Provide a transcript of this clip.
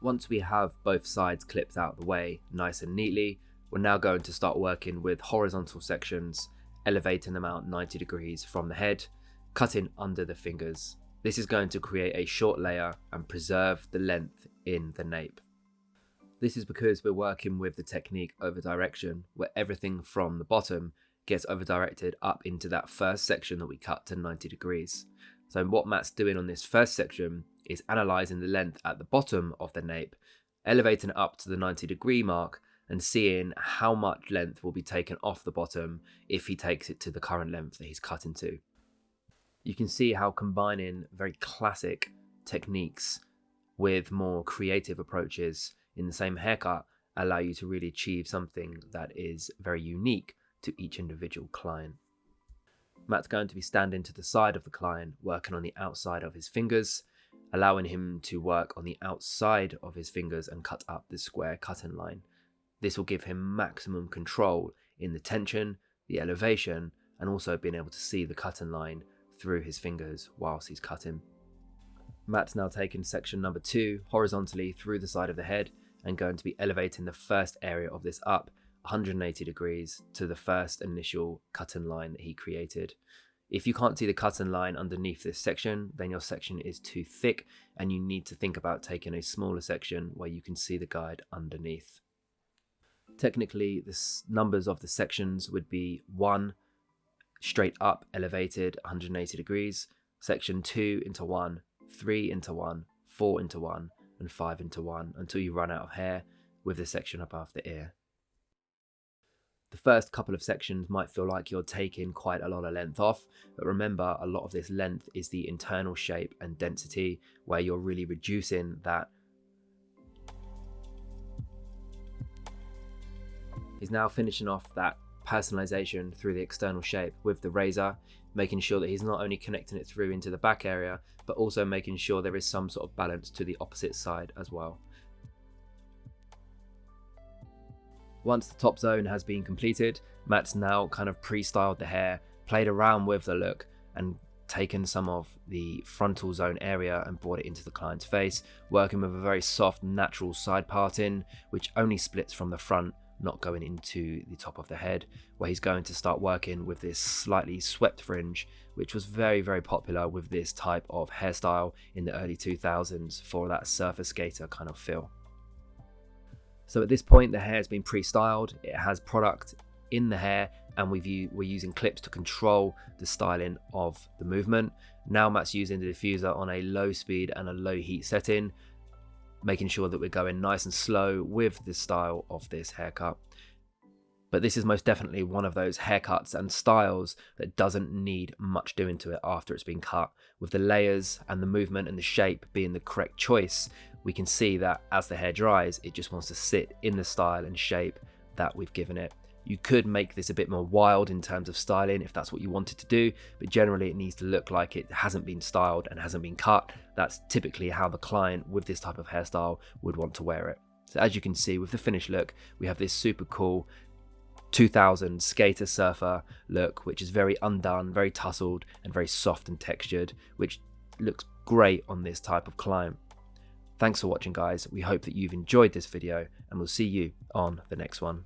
Once we have both sides clipped out of the way nice and neatly, we're now going to start working with horizontal sections, elevating them out 90 degrees from the head, cutting under the fingers. This is going to create a short layer and preserve the length in the nape. This is because we're working with the technique over direction, where everything from the bottom gets over directed up into that first section that we cut to 90 degrees. So what Matt's doing on this first section is analysing the length at the bottom of the nape, elevating it up to the 90 degree mark and seeing how much length will be taken off the bottom if he takes it to the current length that he's cutting to. You can see how combining very classic techniques with more creative approaches in the same haircut allow you to really achieve something that is very unique to each individual client. Matt's going to be standing to the side of the client, working on the outside of his fingers, allowing him to work on the outside of his fingers and cut up the square cutting line. This will give him maximum control in the tension, the elevation, and also being able to see the cutting line through his fingers whilst he's cutting. Matt's now taken section number 2 horizontally through the side of the head and going to be elevating the first area of this up 180 degrees to the first initial cutting line that he created. If you can't see the cutting line underneath this section, then your section is too thick and you need to think about taking a smaller section where you can see the guide underneath. Technically, the numbers of the sections would be 1 straight up elevated 180 degrees, section 2 into 1, 3 into 1, 4 into 1, and 5 into 1 until you run out of hair with the section above the ear. The first couple of sections might feel like you're taking quite a lot of length off, but remember, a lot of this length is the internal shape and density where you're really reducing that. He's now finishing off that personalization through the external shape with the razor, making sure that he's not only connecting it through into the back area, but also making sure there is some sort of balance to the opposite side as well. Once the top zone has been completed, Matt's now kind of pre-styled the hair, played around with the look and taken some of the frontal zone area and brought it into the client's face, working with a very soft natural side parting which only splits from the front, not going into the top of the head, where he's going to start working with this slightly swept fringe, which was very, very popular with this type of hairstyle in the early 2000s for that surfer skater kind of feel. So at this point, the hair has been pre-styled, it has product in the hair, and we're using clips to control the styling of the movement. Now Matt's using the diffuser on a low speed and a low heat setting, making sure that we're going nice and slow with the style of this haircut. But this is most definitely one of those haircuts and styles that doesn't need much doing to it after it's been cut. With the layers and the movement and the shape being the correct choice, we can see that as the hair dries, it just wants to sit in the style and shape that we've given it. You could make this a bit more wild in terms of styling if that's what you wanted to do, but generally it needs to look like it hasn't been styled and hasn't been cut. That's typically how the client with this type of hairstyle would want to wear it. So as you can see with the finished look, we have this super cool 2000s skater surfer look, which is very undone, very tousled and very soft and textured, which looks great on this type of client. Thanks for watching, guys. We hope that you've enjoyed this video and we'll see you on the next one.